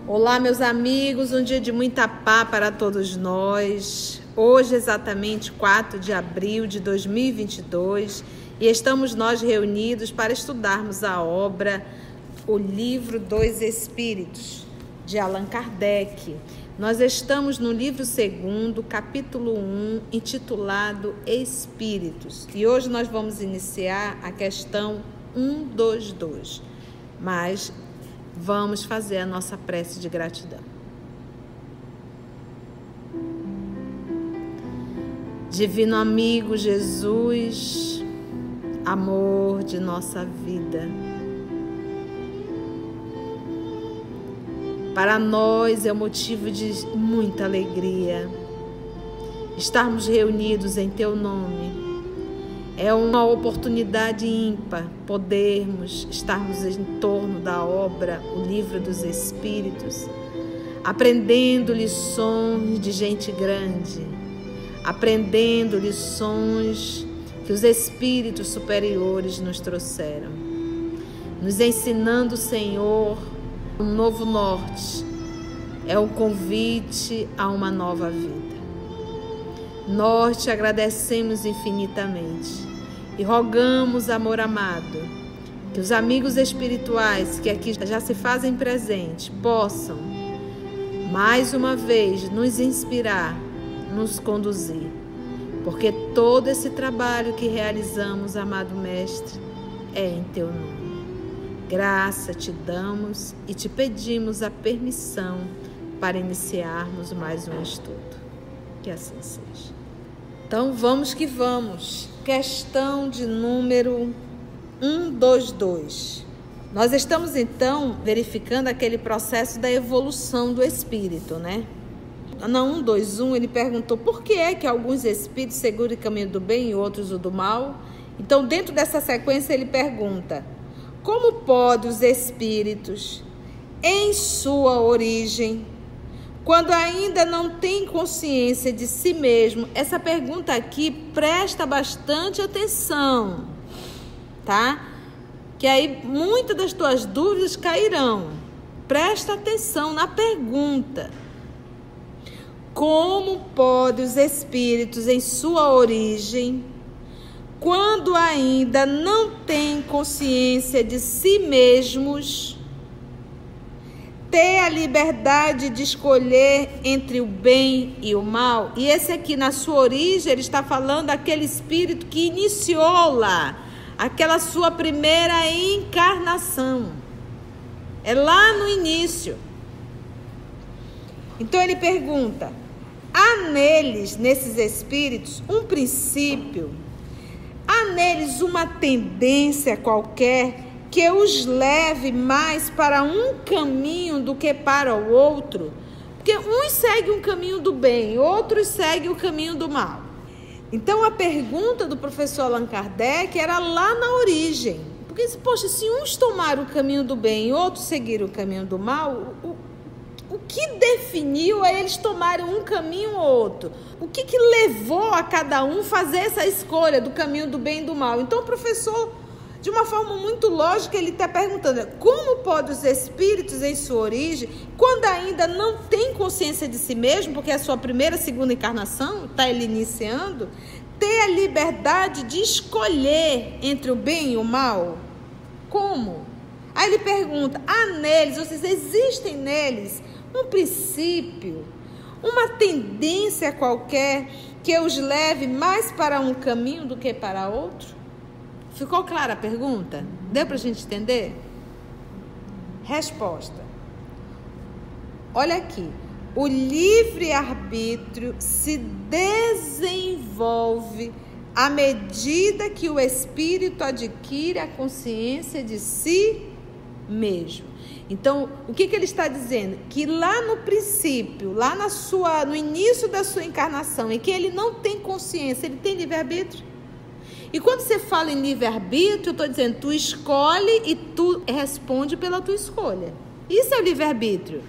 Olá, meus amigos, um dia de muita paz para todos nós. Hoje, exatamente 4 de abril de 2022, e estamos nós reunidos para estudarmos a obra O Livro dos Espíritos, de Allan Kardec. Nós estamos no livro 2º, capítulo 1, intitulado Espíritos. E hoje nós vamos iniciar a questão 122. Mas vamos fazer a nossa prece de gratidão. Divino amigo Jesus, amor de nossa vida, para nós é um motivo de muita alegria estarmos reunidos em Teu nome. É uma oportunidade ímpar podermos estarmos em torno da obra, o Livro dos Espíritos, aprendendo lições de gente grande, aprendendo lições que os Espíritos superiores nos trouxeram, nos ensinando, Senhor, um novo norte, é um convite a uma nova vida. Nós te agradecemos infinitamente e rogamos, amor amado, que os amigos espirituais que aqui já se fazem presentes possam, mais uma vez, nos inspirar, nos conduzir, porque todo esse trabalho que realizamos, amado Mestre, é em Teu nome. Graça te damos e te pedimos a permissão para iniciarmos mais um estudo. Que assim seja. Então, vamos que vamos. Questão de número 122. Nós estamos, então, verificando aquele processo da evolução do espírito, né? Na 121, ele perguntou por que é que alguns espíritos seguram o caminho do bem e outros o do mal. Então, dentro dessa sequência, ele pergunta: como podem os espíritos, em sua origem, quando ainda não tem consciência de si mesmo? Essa pergunta aqui presta bastante atenção, tá? Que aí muitas das tuas dúvidas cairão. Presta atenção na pergunta. Como podem os espíritos em sua origem, quando ainda não têm consciência de si mesmos, ter a liberdade de escolher entre o bem e o mal? E esse aqui, na sua origem, ele está falando daquele espírito que iniciou lá, aquela sua primeira encarnação. É lá no início. Então ele pergunta: há neles, nesses espíritos, um princípio? Há neles uma tendência qualquer que os leve mais para um caminho do que para o outro? Porque uns seguem um caminho do bem, outros seguem o caminho do mal. Então, a pergunta do professor Allan Kardec era lá na origem. Porque, poxa, se uns tomaram o caminho do bem e outros seguiram o caminho do mal, o que definiu a eles tomarem um caminho ou outro? O que levou a cada um fazer essa escolha do caminho do bem e do mal? Então, o professor, de uma forma muito lógica, ele está perguntando: como podem os espíritos em sua origem, quando ainda não tem consciência de si mesmo, porque é a sua primeira, segunda encarnação, está ele iniciando, ter a liberdade de escolher entre o bem e o mal? Como? Aí ele pergunta: há neles, ou seja, existem neles um princípio, uma tendência qualquer que os leve mais para um caminho do que para outro? Ficou clara a pergunta? Deu para a gente entender? Resposta. Olha aqui. O livre-arbítrio se desenvolve à medida que o espírito adquire a consciência de si mesmo. Então, o que ele está dizendo? Que lá no princípio, lá no início da sua encarnação, em que ele não tem consciência, ele tem livre-arbítrio. E quando você fala em livre-arbítrio, eu estou dizendo, tu escolhe e tu responde pela tua escolha. Isso é o livre-arbítrio.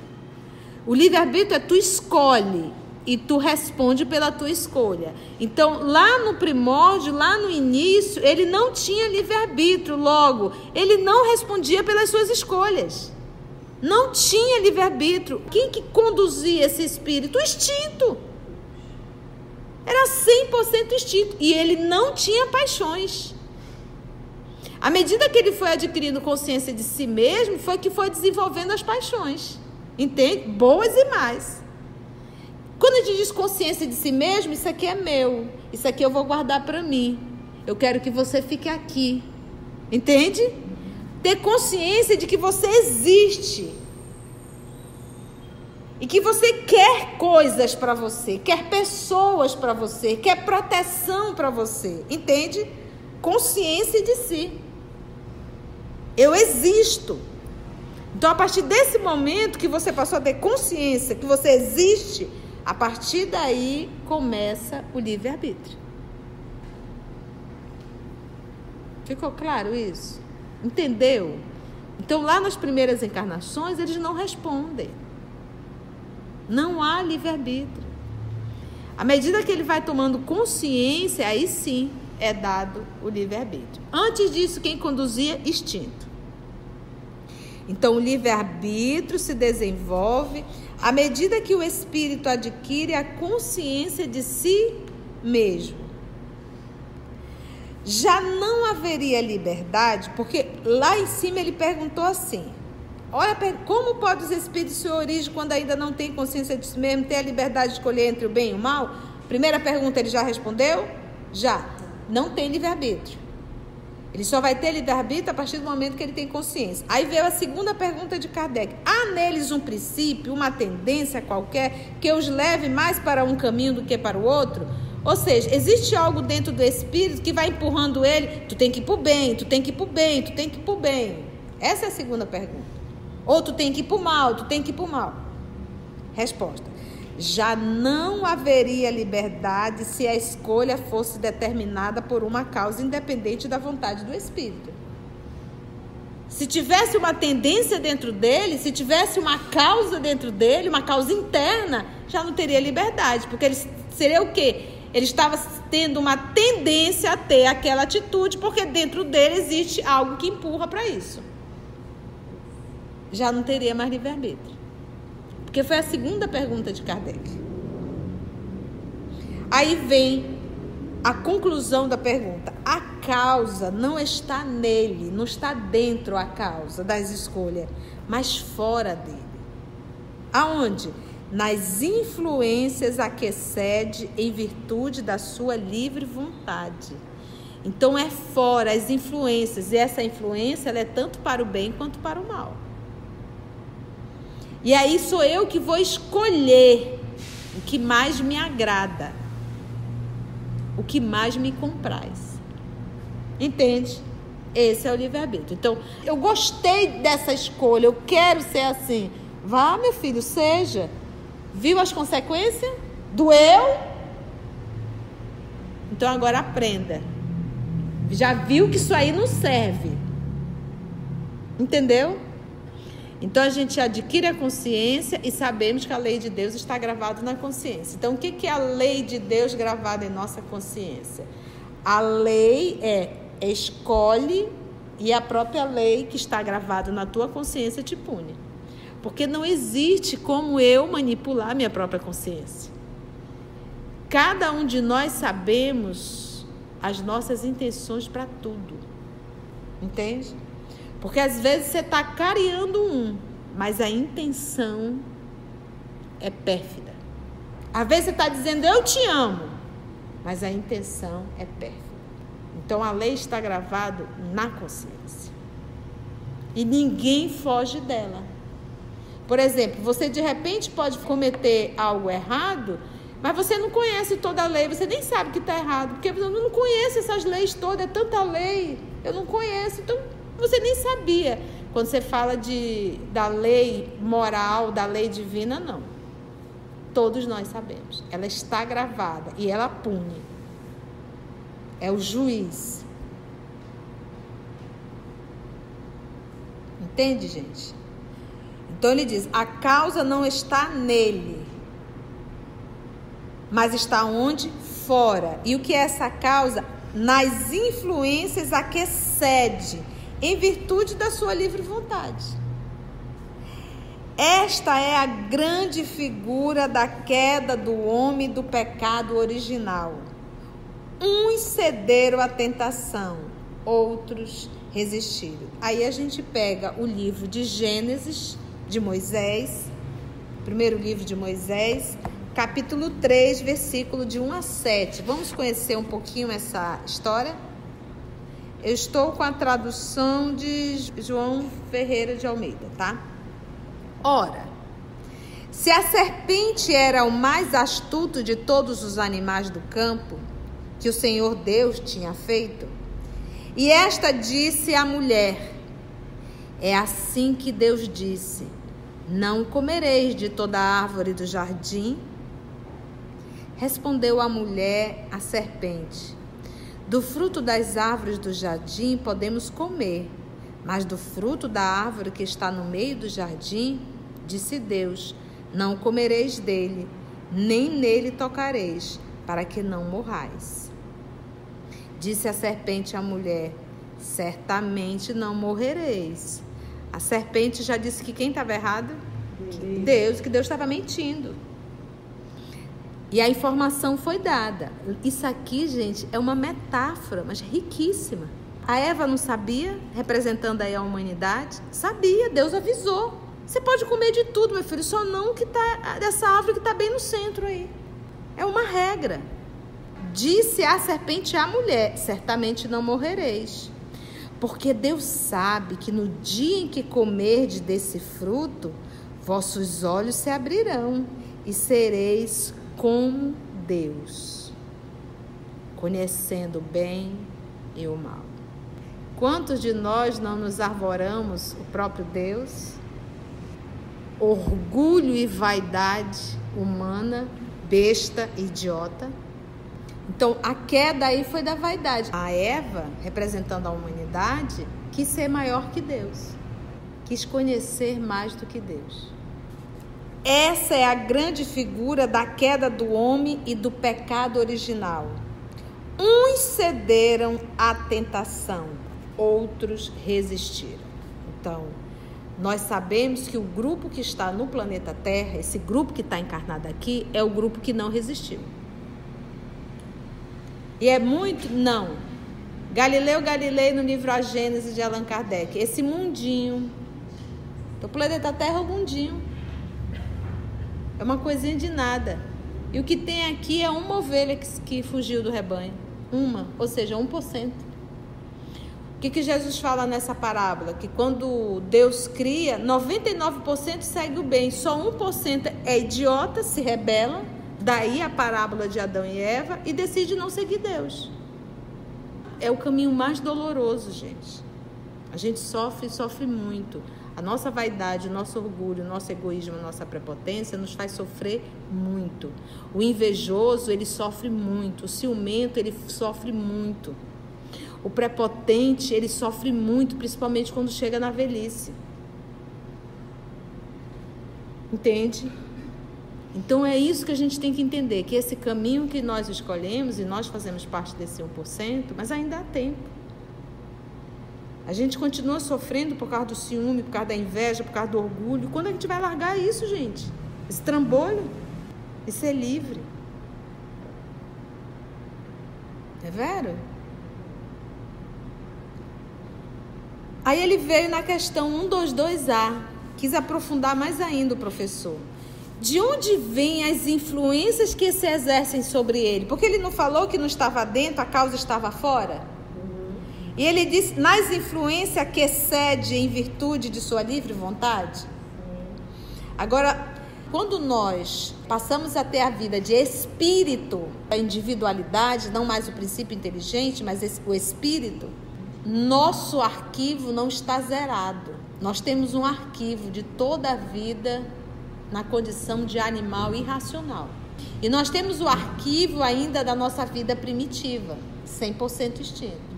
O livre-arbítrio é tu escolhe e tu responde pela tua escolha. Então, lá no primórdio, lá no início, ele não tinha livre-arbítrio, logo, ele não respondia pelas suas escolhas. Não tinha livre-arbítrio. Quem que conduzia esse espírito? O instinto. Era 100% instinto. E ele não tinha paixões. À medida que ele foi adquirindo consciência de si mesmo, foi que foi desenvolvendo as paixões. Entende? Boas e más. Quando a gente diz consciência de si mesmo, isso aqui é meu. Isso aqui eu vou guardar para mim. Eu quero que você fique aqui. Entende? Ter consciência de que você existe. E que você quer coisas para você, quer pessoas para você, quer proteção para você. Entende? Consciência de si. Eu existo. Então, a partir desse momento que você passou a ter consciência que você existe, a partir daí começa o livre-arbítrio. Ficou claro isso? Entendeu? Então, lá nas primeiras encarnações, eles não respondem. Não há livre-arbítrio. À medida que ele vai tomando consciência, aí sim é dado o livre-arbítrio. Antes disso, quem conduzia? Instinto. Então, o livre-arbítrio se desenvolve à medida que o espírito adquire a consciência de si mesmo. Já não haveria liberdade, porque lá em cima ele perguntou assim: olha, como podem os espíritos se origem quando ainda não têm consciência de si mesmo, ter a liberdade de escolher entre o bem e o mal? Primeira pergunta ele já respondeu? Já. Não tem livre-arbítrio. Ele só vai ter livre-arbítrio a partir do momento que ele tem consciência. Aí veio a segunda pergunta de Kardec. Há neles um princípio, uma tendência qualquer que os leve mais para um caminho do que para o outro? Ou seja, existe algo dentro do espírito que vai empurrando ele, tu tem que ir para o bem, tu tem que ir para o bem, tu tem que ir para o bem. Essa é a segunda pergunta. Ou tu tem que ir para o mal, tu tem que ir para o mal. Resposta: já não haveria liberdade se a escolha fosse determinada por uma causa independente da vontade do espírito. Se tivesse uma tendência dentro dele, se tivesse uma causa dentro dele, uma causa interna, já não teria liberdade, porque ele seria o quê? Ele estava tendo uma tendência a ter aquela atitude, porque dentro dele existe algo que empurra para isso. Já não teria mais livre-arbítrio. Porque foi a segunda pergunta de Kardec. Aí vem a conclusão da pergunta. A causa não está nele, não está dentro a causa das escolhas, mas fora dele. Aonde? Nas influências a que cede em virtude da sua livre vontade. Então é fora as influências, e essa influência ela é tanto para o bem quanto para o mal. E aí sou eu que vou escolher o que mais me agrada, o que mais me compraz. Entende? Esse é o livre-arbítrio. Então, eu gostei dessa escolha, eu quero ser assim. Vá, meu filho, seja. Viu as consequências? Doeu? Então agora aprenda. Já viu que isso aí não serve. Entendeu? Então a gente adquire a consciência e sabemos que a lei de Deus está gravada na consciência. Então o que é a lei de Deus gravada em nossa consciência? A lei escolhe, e a própria lei que está gravada na tua consciência te pune. Porque não existe como eu manipular minha própria consciência. Cada um de nós sabemos as nossas intenções para tudo. Entende? Porque às vezes você está cariando mas a intenção é pérfida. Às vezes você está dizendo eu te amo, mas a intenção é pérfida. Então a lei está gravada na consciência. E ninguém foge dela. Por exemplo, você de repente pode cometer algo errado, mas você não conhece toda a lei, você nem sabe que está errado, porque você não conhece essas leis todas, é tanta lei, eu não conheço, então você nem sabia. Quando você fala da lei moral, da lei divina, não. Todos nós sabemos, ela está gravada e ela pune. É o juiz. Entende, gente? Então ele diz, a causa não está nele, mas está onde? Fora. E o que é essa causa? Nas influências a que cede, em virtude da sua livre vontade. Esta é a grande figura da queda do homem do pecado original. Uns cederam à tentação, outros resistiram. Aí a gente pega o livro de Gênesis, de Moisés, primeiro livro de Moisés, capítulo 3, versículo de 1 a 7. Vamos conhecer um pouquinho essa história? Eu estou com a tradução de João Ferreira de Almeida, tá? Ora, se a serpente era o mais astuto de todos os animais do campo que o Senhor Deus tinha feito, e esta disse à mulher: é assim que Deus disse: não comereis de toda a árvore do jardim? Respondeu a mulher à serpente: do fruto das árvores do jardim podemos comer, mas do fruto da árvore que está no meio do jardim, disse Deus: não comereis dele, nem nele tocareis, para que não morrais. Disse a serpente à mulher: certamente não morrereis. A serpente já disse que quem estava errado? Deus, que Deus estava mentindo. E a informação foi dada. Isso aqui, gente, é uma metáfora, mas riquíssima. A Eva não sabia, representando aí a humanidade? Sabia, Deus avisou. Você pode comer de tudo, meu filho, só não que tá dessa árvore que está bem no centro aí. É uma regra. Disse a serpente à mulher: certamente não morrereis. Porque Deus sabe que no dia em que comerdes desse fruto, vossos olhos se abrirão e sereis como Deus, conhecendo o bem e o mal. Quantos de nós não nos arvoramos o próprio Deus? Orgulho e vaidade humana, besta, idiota. Então, a queda aí foi da vaidade. A Eva, representando a humanidade, quis ser maior que Deus. Quis conhecer mais do que Deus. Essa é a grande figura da queda do homem e do pecado original. Uns cederam à tentação, outros resistiram. Então, nós sabemos que o grupo que está no planeta Terra, esse grupo que está encarnado aqui, é o grupo que não resistiu. E é muito, não. Galileu Galilei, no livro A Gênese de Allan Kardec, esse mundinho, o planeta Terra é um mundinho. É uma coisinha de nada. E o que tem aqui é uma ovelha que fugiu do rebanho. Uma, ou seja, 1%. O que Jesus fala nessa parábola? Que quando Deus cria, 99% segue o bem. Só 1% é idiota, se rebela. Daí a parábola de Adão e Eva, e decide não seguir Deus. É o caminho mais doloroso, gente. A gente sofre muito. A nossa vaidade, o nosso orgulho, o nosso egoísmo, a nossa prepotência nos faz sofrer muito. O invejoso, ele sofre muito. O ciumento, ele sofre muito. O prepotente, ele sofre muito, principalmente quando chega na velhice. Entende? Então é isso que a gente tem que entender, que esse caminho que nós escolhemos, e nós fazemos parte desse 1%, mas ainda há tempo. A gente continua sofrendo por causa do ciúme, por causa da inveja, por causa do orgulho. Quando a gente vai largar isso, gente? Esse trambolho? E ser livre. É vero? Aí ele veio na questão 122A. Quis aprofundar mais ainda o professor. De onde vêm as influências que se exercem sobre ele? Porque ele não falou que não estava dentro, a causa estava fora? E ele disse, nas influências que cede em virtude de sua livre vontade? Agora, quando nós passamos a ter a vida de espírito, a individualidade, não mais o princípio inteligente, mas o espírito, nosso arquivo não está zerado. Nós temos um arquivo de toda a vida na condição de animal irracional. E nós temos o arquivo ainda da nossa vida primitiva, 100% instinto.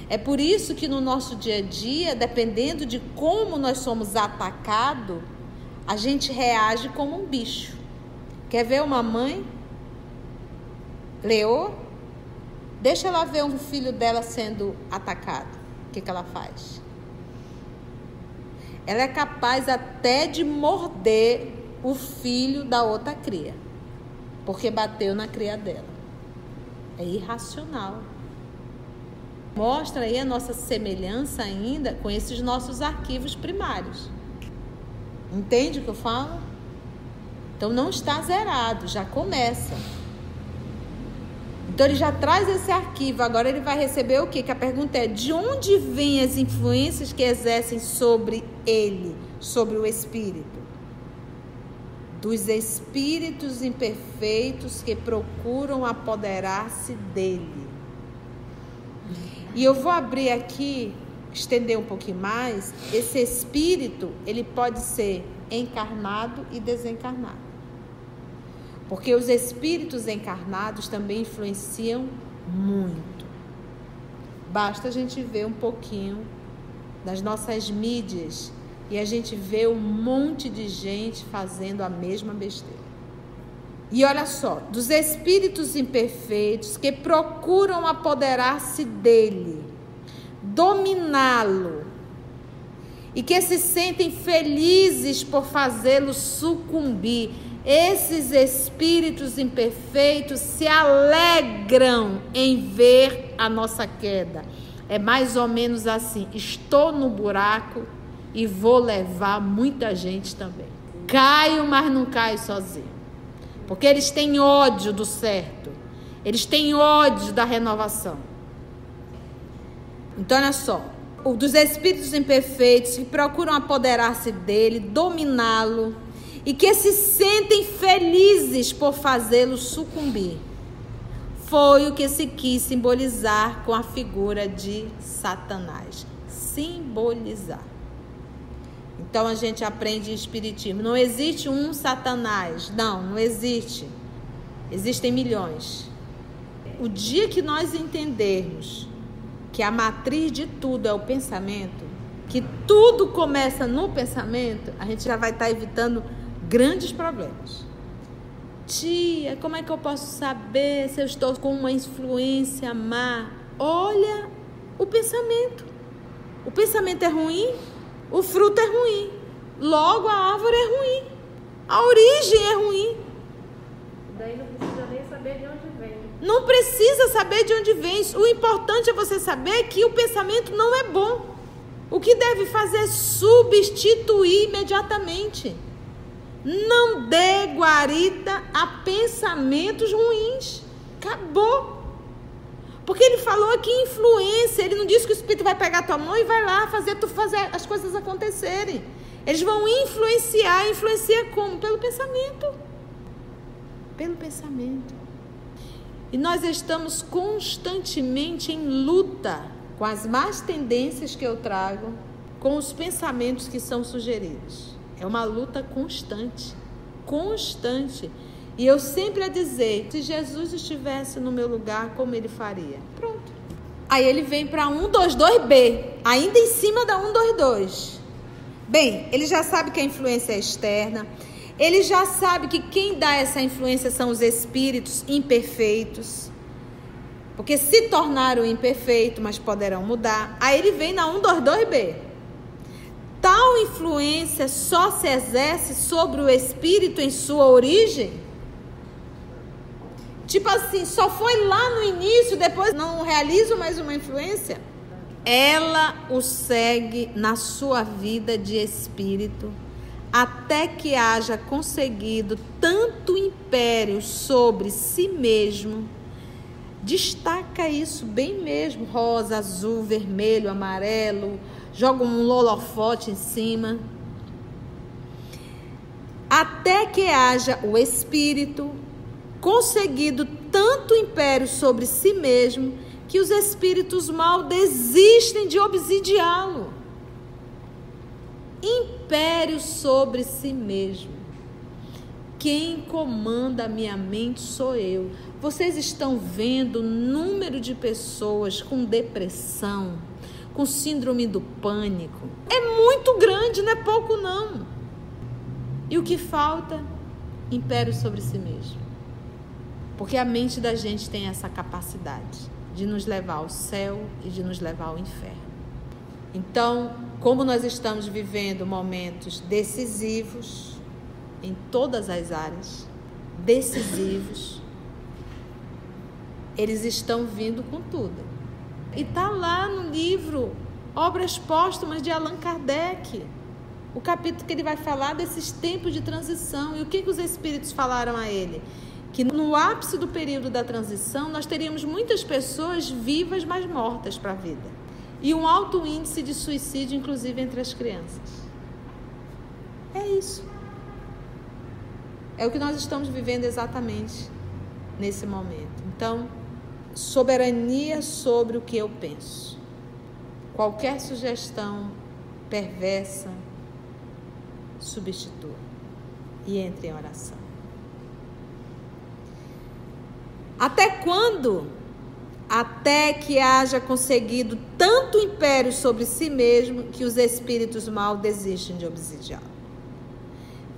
É por isso que no nosso dia a dia, dependendo de como nós somos atacados, a gente reage como um bicho. Quer ver uma mãe? Leô? Deixa ela ver um filho dela sendo atacado. O que ela faz? ela é capaz até de morder o filho da outra cria, porque bateu na cria dela. É irracional. Mostra aí a nossa semelhança ainda com esses nossos arquivos primários. Entende o que eu falo? Então não está zerado, já começa. Então ele já traz esse arquivo, agora ele vai receber o quê? Que a pergunta é: de onde vêm as influências que exercem sobre ele, sobre o espírito? Dos espíritos imperfeitos que procuram apoderar-se dele. E eu vou abrir aqui, estender um pouquinho mais. Esse espírito, ele pode ser encarnado e desencarnado. Porque os espíritos encarnados também influenciam muito. Basta a gente ver um pouquinho das nossas mídias e a gente vê um monte de gente fazendo a mesma besteira. E olha só, dos espíritos imperfeitos que procuram apoderar-se dele, dominá-lo, e que se sentem felizes por fazê-lo sucumbir. Esses espíritos imperfeitos se alegram em ver a nossa queda. É mais ou menos assim: estou no buraco e vou levar muita gente também. Caio, mas não caio sozinho. Porque eles têm ódio do certo. Eles têm ódio da renovação. Então, olha só. Dos espíritos imperfeitos que procuram apoderar-se dele, dominá-lo, e que se sentem felizes por fazê-lo sucumbir. Foi o que se quis simbolizar com a figura de Satanás. Simbolizar. Então a gente aprende em espiritismo. Não existe um Satanás. Não existe. Existem milhões. O dia que nós entendermos que a matriz de tudo é o pensamento, que tudo começa no pensamento, a gente já vai estar evitando grandes problemas. Tia, como é que eu posso saber se eu estou com uma influência má? Olha o pensamento. O pensamento é ruim, o fruto é ruim. Logo, a árvore é ruim. A origem é ruim. Daí não precisa nem saber de onde vem. Não precisa saber de onde vem. O importante é você saber que o pensamento não é bom. O que deve fazer é substituir imediatamente. Não dê guarida a pensamentos ruins. Acabou. Porque ele falou aqui influência. Ele não disse que o espírito vai pegar tua mão e vai lá fazer tu fazer as coisas acontecerem. Eles vão influenciar. Influencia como? Pelo pensamento. Pelo pensamento. E nós estamos constantemente em luta com as más tendências que eu trago, com os pensamentos que são sugeridos. É uma luta constante, constante. E eu sempre a dizer, se Jesus estivesse no meu lugar, como ele faria? Pronto. Aí ele vem para 122B, ainda em cima da 122. Bem, ele já sabe que a influência é externa. Ele já sabe que quem dá essa influência são os espíritos imperfeitos. Porque se tornaram imperfeitos, mas poderão mudar. Aí ele vem na 122B. Tal influência só se exerce sobre o espírito em sua origem? Tipo assim, só foi lá no início, depois não realiza mais uma influência? Ela o segue na sua vida de espírito, até que haja conseguido tanto império sobre si mesmo. Destaca isso bem mesmo, rosa, azul, vermelho, amarelo, joga um holofote em cima. Até que haja o espírito conseguido tanto império sobre si mesmo, que os espíritos mal desistem de obsidiá-lo. Império sobre si mesmo. Quem comanda a minha mente sou eu. Vocês estão vendo o número de pessoas com depressão, com síndrome do pânico. É muito grande, não é pouco não. E o que falta? Império sobre si mesmo. Porque a mente da gente tem essa capacidade de nos levar ao céu e de nos levar ao inferno. Então, como nós estamos vivendo momentos decisivos em todas as áreas, decisivos, eles estão vindo com tudo. E está lá no livro Obras Póstumas de Allan Kardec, o capítulo que ele vai falar desses tempos de transição. E o que os espíritos falaram a ele? Que no ápice do período da transição, nós teríamos muitas pessoas vivas, mas mortas para a vida. E um alto índice de suicídio, inclusive entre as crianças. É isso. É o que nós estamos vivendo exatamente nesse momento. Então, soberania sobre o que eu penso. Qualquer sugestão perversa, substitua e entre em oração. Até quando? Até que haja conseguido tanto império sobre si mesmo que os espíritos mal desistem de obsidiá-lo.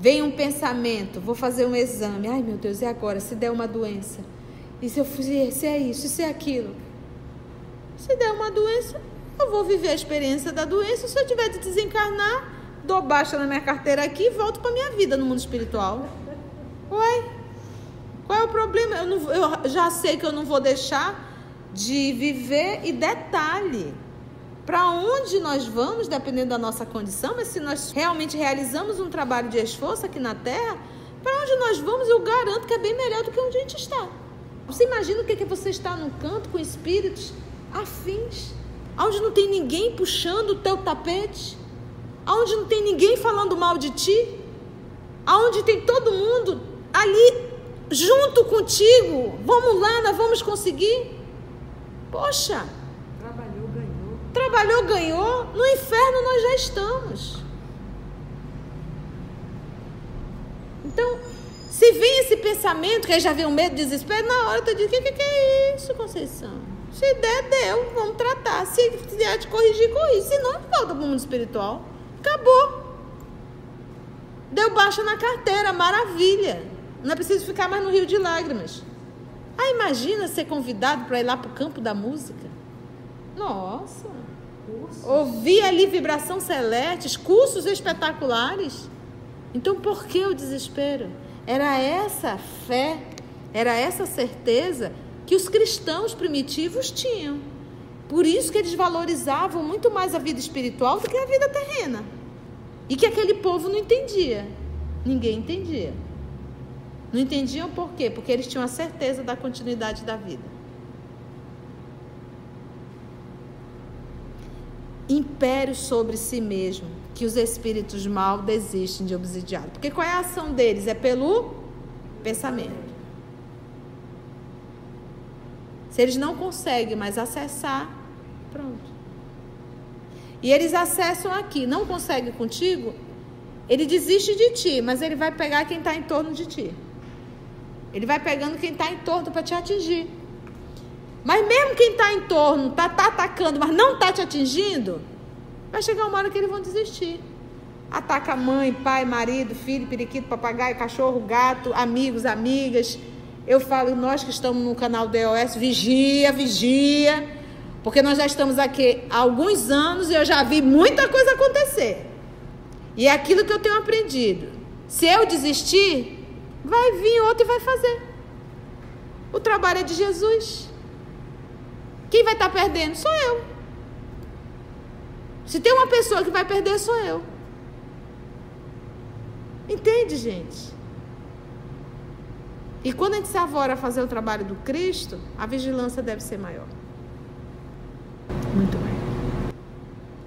Vem um pensamento, vou fazer um exame, ai meu Deus, e agora? Se der uma doença? E se eu fizer, se é isso, se é aquilo? Se der uma doença, eu vou viver a experiência da doença. Se eu tiver de desencarnar, dou baixa na minha carteira aqui e volto para a minha vida no mundo espiritual. Ué, qual é o problema? Eu já sei que eu não vou deixar de viver. E detalhe, para onde nós vamos, dependendo da nossa condição, mas se nós realmente realizamos um trabalho de esforço aqui na Terra, para onde nós vamos, eu garanto que é bem melhor do que onde a gente está. Você imagina o que é você estar num canto com espíritos afins, onde não tem ninguém puxando o teu tapete, onde não tem ninguém falando mal de ti, onde tem todo mundo ali junto contigo. Vamos lá, nós vamos conseguir. Poxa, trabalhou, ganhou. No inferno nós já estamos. Então, se vem esse pensamento, que aí já vem o medo, desespero, na hora tu diz, o que é isso, Conceição? Se der, deu, vamos tratar. Se der de corrigir, corrige. Se não, volta para o mundo espiritual. Acabou. Deu baixa na carteira, maravilha. Não é preciso ficar mais no rio de lágrimas. Ah, imagina ser convidado para ir lá para o campo da música. Nossa. Ouvir ali vibração celeste, cursos espetaculares. Então, por que o desespero? Era essa fé, era essa certeza que os cristãos primitivos tinham. Por isso que eles valorizavam muito mais a vida espiritual do que a vida terrena. E que aquele povo não entendia. Ninguém entendia. Não entendiam por quê? Porque eles tinham a certeza da continuidade da vida. Império sobre si mesmo, que os espíritos mal desistem de obsidiá-lo. Porque qual é a ação deles? É pelo pensamento. Se eles não conseguem mais acessar, pronto. E eles acessam aqui, não conseguem contigo, ele desiste de ti, mas ele vai pegar quem está em torno de ti. Ele vai pegando quem está em torno para te atingir. Mas mesmo quem está em torno, está atacando, mas não está te atingindo, vai chegar uma hora que eles vão desistir. Ataca mãe, pai, marido, filho, periquito, papagaio, cachorro, gato, amigos, amigas. Eu falo, nós que estamos no canal DOS, vigia, porque nós já estamos aqui há alguns anos e eu já vi muita coisa acontecer. E é aquilo que eu tenho aprendido. Se eu desistir, vai vir outro e vai fazer. O trabalho é de Jesus. Quem vai estar perdendo? Sou eu. Se tem uma pessoa que vai perder, sou eu. Entende, gente? E quando a gente se avora a fazer o trabalho do Cristo, a vigilância deve ser maior. Muito bem.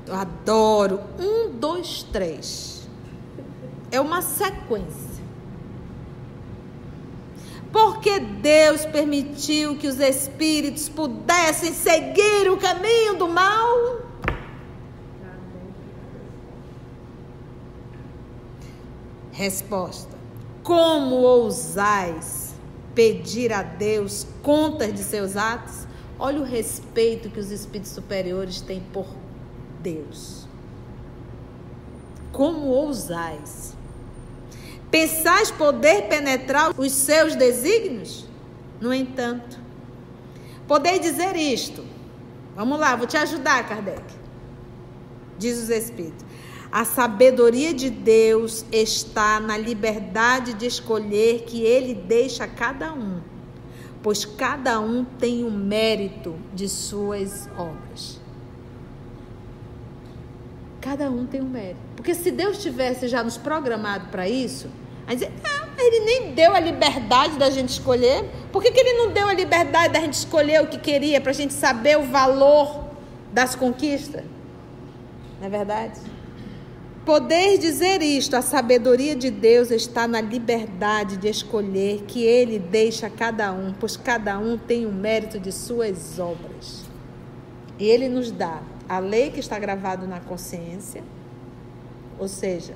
Eu adoro. 1, 2, 3. É uma sequência. Porque Deus permitiu que os espíritos pudessem seguir o caminho do mal? Resposta: como ousais pedir a Deus contas de seus atos? Olha o respeito que os espíritos superiores têm por Deus. Como ousais? Pensais poder penetrar os seus desígnios? No entanto, podeis dizer isto. Vamos lá, vou te ajudar, Kardec. diz os Espíritos. A sabedoria de Deus está na liberdade de escolher que Ele deixa a cada um, pois cada um tem o mérito de suas obras. Cada um tem um mérito. Porque se Deus tivesse já nos programado para isso, aí dizer, Ele nem deu a liberdade da gente escolher. Por que Ele não deu a liberdade da gente escolher o que queria, para a gente saber o valor das conquistas? Não é verdade? Poder dizer isto, a sabedoria de Deus está na liberdade de escolher que Ele deixa a cada um, pois cada um tem o mérito de suas obras. E Ele nos dá a lei que está gravada na consciência, ou seja,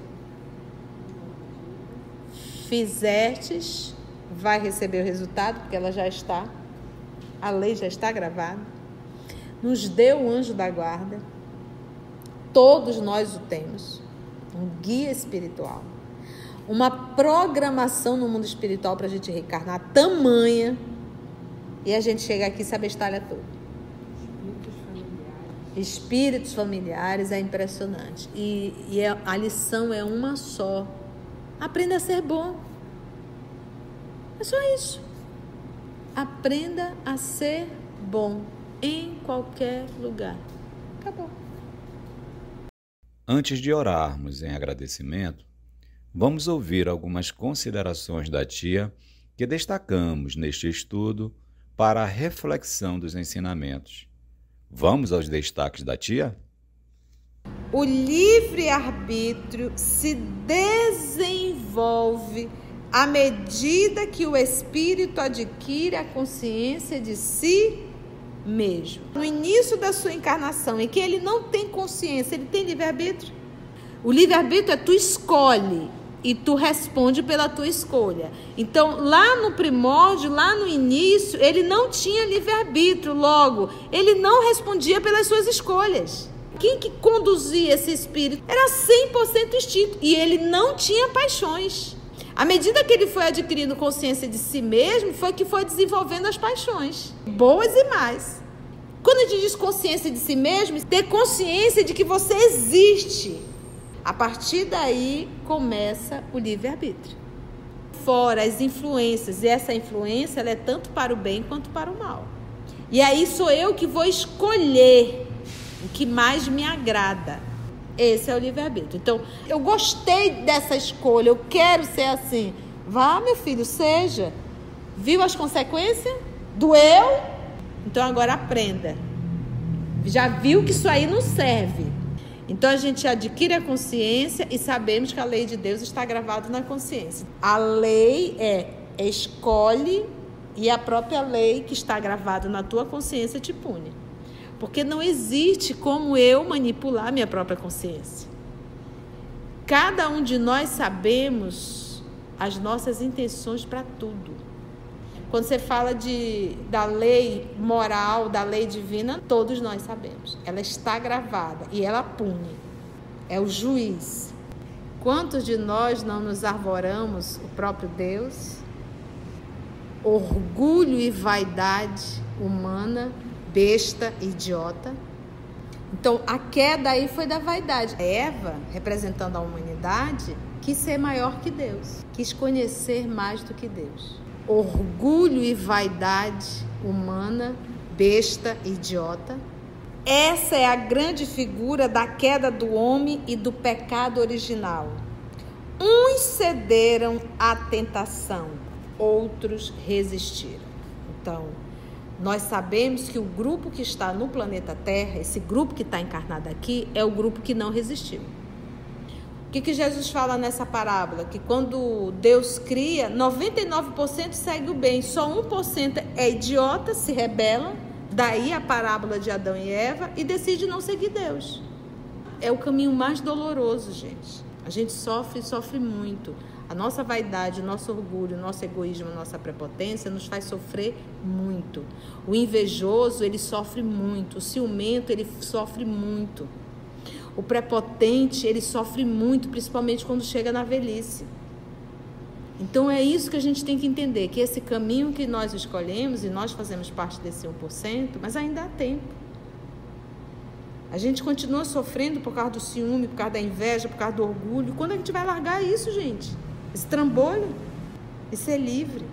fizestes, vai receber o resultado, porque ela já está, a lei já está gravada. Nos deu o anjo da guarda, todos nós o temos, um guia espiritual, uma programação no mundo espiritual para a gente reencarnar tamanha, e a gente chega aqui e se abestalha todo. Espíritos familiares é impressionante. E a lição é uma só. Aprenda a ser bom. É só isso. Aprenda a ser bom em qualquer lugar. Acabou. Antes de orarmos em agradecimento, vamos ouvir algumas considerações da tia que destacamos neste estudo para a reflexão dos ensinamentos. Vamos aos destaques da tia? O livre-arbítrio se desenvolve à medida que o espírito adquire a consciência de si mesmo. No início da sua encarnação, em que ele não tem consciência, ele tem livre-arbítrio. O livre-arbítrio é tu escolhe e tu responde pela tua escolha. Então, lá no primórdio, lá no início, ele não tinha livre-arbítrio, logo, ele não respondia pelas suas escolhas. Quem que conduzia esse espírito? Era 100% instinto, e ele não tinha paixões. À medida que ele foi adquirindo consciência de si mesmo, foi que foi desenvolvendo as paixões, boas e más. Quando a gente diz consciência de si mesmo, ter consciência de que você existe. A partir daí começa o livre-arbítrio. Fora as influências, e essa influência ela é tanto para o bem quanto para o mal. E aí sou eu que vou escolher o que mais me agrada. Esse é o livre-arbítrio. Então, eu gostei dessa escolha, eu quero ser assim. Vá, meu filho, seja. Viu as consequências? Doeu? Então agora aprenda. Já viu que isso aí não serve. Então a gente adquire a consciência e sabemos que a lei de Deus está gravada na consciência. A lei escolhe, e a própria lei que está gravada na tua consciência te pune. Porque não existe como eu manipular minha própria consciência. Cada um de nós sabemos as nossas intenções para tudo. Quando você fala da lei moral, da lei divina, todos nós sabemos. Ela está gravada e ela pune. É o juiz. Quantos de nós não nos arvoramos o próprio Deus? Orgulho e vaidade humana, besta, idiota. Então, a queda aí foi da vaidade. Eva, representando a humanidade, quis ser maior que Deus. Quis conhecer mais do que Deus. Orgulho e vaidade humana, besta, idiota. Essa é a grande figura da queda do homem e do pecado original. Uns cederam à tentação, outros resistiram. Então, nós sabemos que o grupo que está no planeta Terra, esse grupo que está encarnado aqui, é o grupo que não resistiu. O que Jesus fala nessa parábola? Que quando Deus cria, 99% segue o bem, só 1% é idiota, se rebela, daí a parábola de Adão e Eva, e decide não seguir Deus. É o caminho mais doloroso, gente. A gente sofre muito. A nossa vaidade, o nosso orgulho, o nosso egoísmo, a nossa prepotência nos faz sofrer muito. O invejoso, ele sofre muito. O ciumento, ele sofre muito. O prepotente, ele sofre muito, principalmente quando chega na velhice. Então é isso que a gente tem que entender, que esse caminho que nós escolhemos, e nós fazemos parte desse 1%, mas ainda há tempo. A gente continua sofrendo por causa do ciúme, por causa da inveja, por causa do orgulho. Quando a gente vai largar isso, gente? Esse trambolho? E ser livre.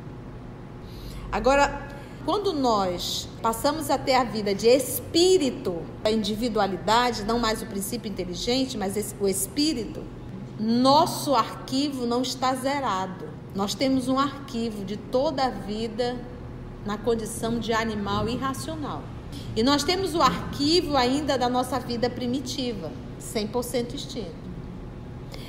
Agora, quando nós passamos a ter a vida de espírito, a individualidade, não mais o princípio inteligente, mas o espírito, nosso arquivo não está zerado. Nós temos um arquivo de toda a vida na condição de animal irracional. E nós temos o arquivo ainda da nossa vida primitiva, 100% extinto.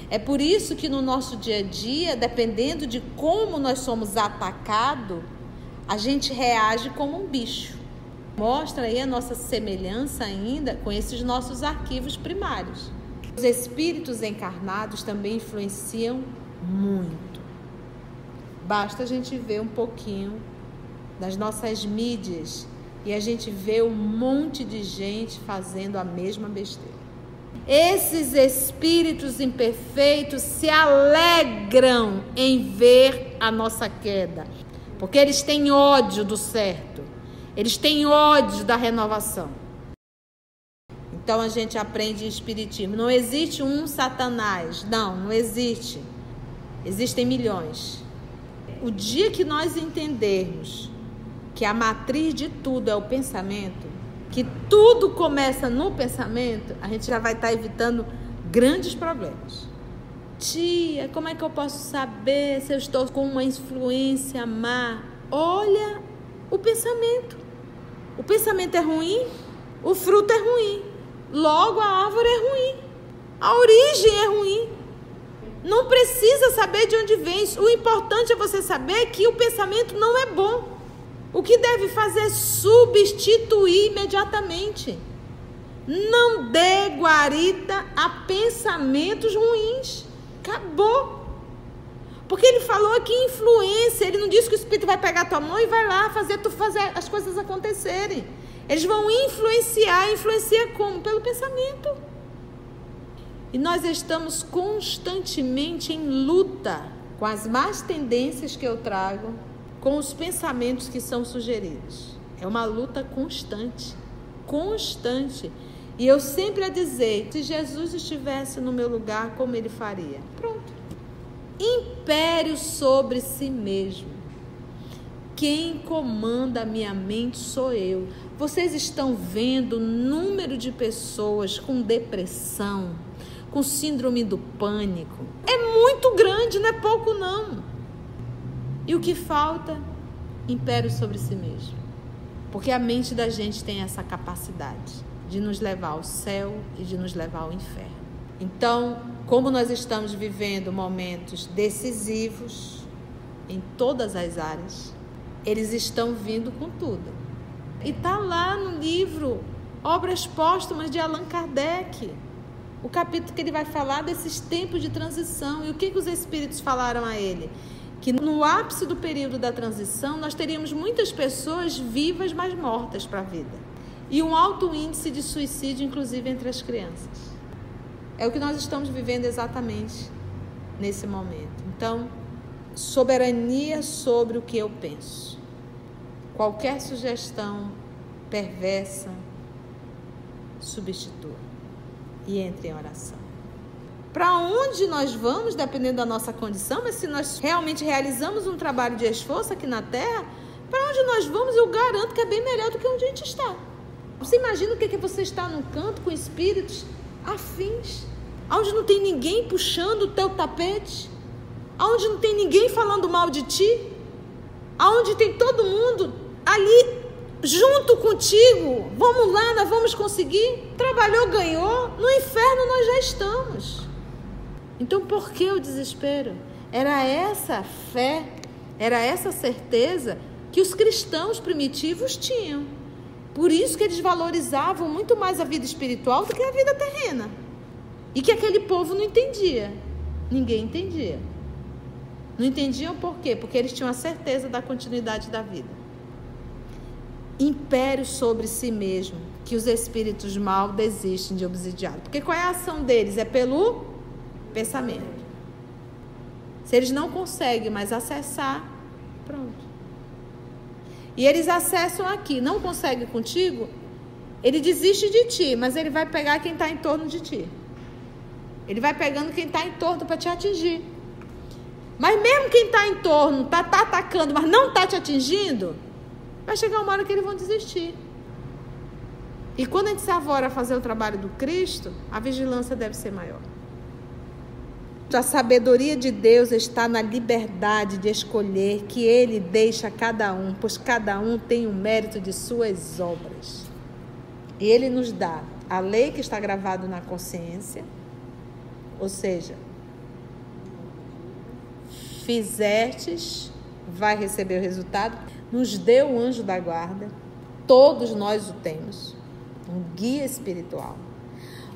É por isso que no nosso dia a dia, dependendo de como nós somos atacados, a gente reage como um bicho. Mostra aí a nossa semelhança ainda com esses nossos arquivos primários. Os espíritos encarnados também influenciam muito. Basta a gente ver um pouquinho das nossas mídias e a gente vê um monte de gente fazendo a mesma besteira. Esses espíritos imperfeitos se alegram em ver a nossa queda, porque eles têm ódio do certo, eles têm ódio da renovação. Então a gente aprende espiritismo. Não existe um Satanás, não existe. Existem milhões. O dia que nós entendermos que a matriz de tudo é o pensamento, que tudo começa no pensamento, a gente já vai estar evitando grandes problemas. Tia, como é que eu posso saber se eu estou com uma influência má? Olha o pensamento. O pensamento é ruim, o fruto é ruim. Logo a árvore é ruim. A origem é ruim. Não precisa saber de onde vem. O importante é você saber que o pensamento não é bom. O que deve fazer é substituir imediatamente. Não dê guarida a pensamentos ruins. Acabou. Porque ele falou aqui influência. Ele não disse que o Espírito vai pegar tua mão e vai lá fazer as coisas acontecerem. Eles vão influenciar. Influencia como? Pelo pensamento. E nós estamos constantemente em luta com as más tendências que eu trago, com os pensamentos que são sugeridos. É uma luta constante, constante. E eu sempre a dizer, se Jesus estivesse no meu lugar, como ele faria? Pronto. Império sobre si mesmo. Quem comanda a minha mente sou eu. Vocês estão vendo o número de pessoas com depressão, com síndrome do pânico. É muito grande, não é pouco não. E o que falta? Império sobre si mesmo. Porque a mente da gente tem essa capacidade de nos levar ao céu e de nos levar ao inferno. Então, como nós estamos vivendo momentos decisivos em todas as áreas, eles estão vindo com tudo. E está lá no livro Obras Póstumas de Allan Kardec, o capítulo que ele vai falar desses tempos de transição. E o que os espíritos falaram a ele? Que no ápice do período da transição, nós teríamos muitas pessoas vivas, mas mortas para a vida. E um alto índice de suicídio, inclusive entre as crianças. É o que nós estamos vivendo exatamente nesse momento. Então, soberania sobre o que eu penso. Qualquer sugestão perversa, substitua e entre em oração. Para onde nós vamos, dependendo da nossa condição, mas se nós realmente realizamos um trabalho de esforço aqui na Terra, para onde nós vamos, eu garanto que é bem melhor do que onde a gente está. Você imagina o que é você está num canto com espíritos afins, onde não tem ninguém puxando o teu tapete, onde não tem ninguém falando mal de ti, onde tem todo mundo ali junto contigo. Vamos lá, nós vamos conseguir. Trabalhou, ganhou. No inferno nós já estamos. Então, por que o desespero? Era essa fé, era essa certeza que os cristãos primitivos tinham. Por isso que eles valorizavam muito mais a vida espiritual do que a vida terrena. E que aquele povo não entendia. Ninguém entendia. Não entendiam por quê? Porque eles tinham a certeza da continuidade da vida. Império sobre si mesmo, que os espíritos mal desistem de obsidiar. Porque qual é a ação deles? É pelo pensamento. Se eles não conseguem mais acessar, pronto. E eles acessam aqui, não conseguem contigo, Ele desiste de ti, mas ele vai pegar quem está em torno de ti. Ele vai pegando quem está em torno para te atingir. Mas mesmo quem está em torno, está atacando, mas não está te atingindo, vai chegar uma hora que eles vão desistir. E quando a gente se avora a fazer o trabalho do Cristo, a vigilância deve ser maior. A sabedoria de Deus está na liberdade de escolher que Ele deixa a cada um, pois cada um tem o mérito de suas obras. E Ele nos dá a lei que está gravada na consciência, ou seja, fizestes, vai receber o resultado. Nos deu o anjo da guarda, todos nós o temos, um guia espiritual,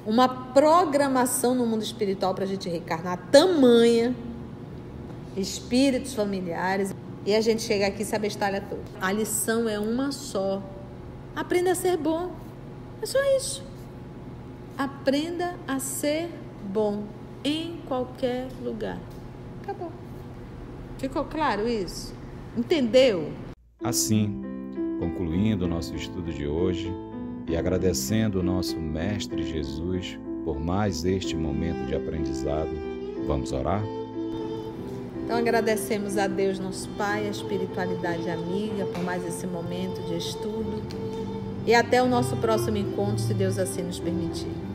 uma programação no mundo espiritual para a gente reencarnar tamanha, espíritos familiares, e a gente chega aqui e se abestalha tudo. A lição é uma só: aprenda a ser bom. É só isso. Aprenda a ser bom em qualquer lugar. Acabou. Ficou claro isso? Entendeu? Assim, concluindo o nosso estudo de hoje e agradecendo o nosso Mestre Jesus por mais este momento de aprendizado, vamos orar? Então agradecemos a Deus, nosso Pai, a espiritualidade amiga, por mais esse momento de estudo. E até o nosso próximo encontro, se Deus assim nos permitir.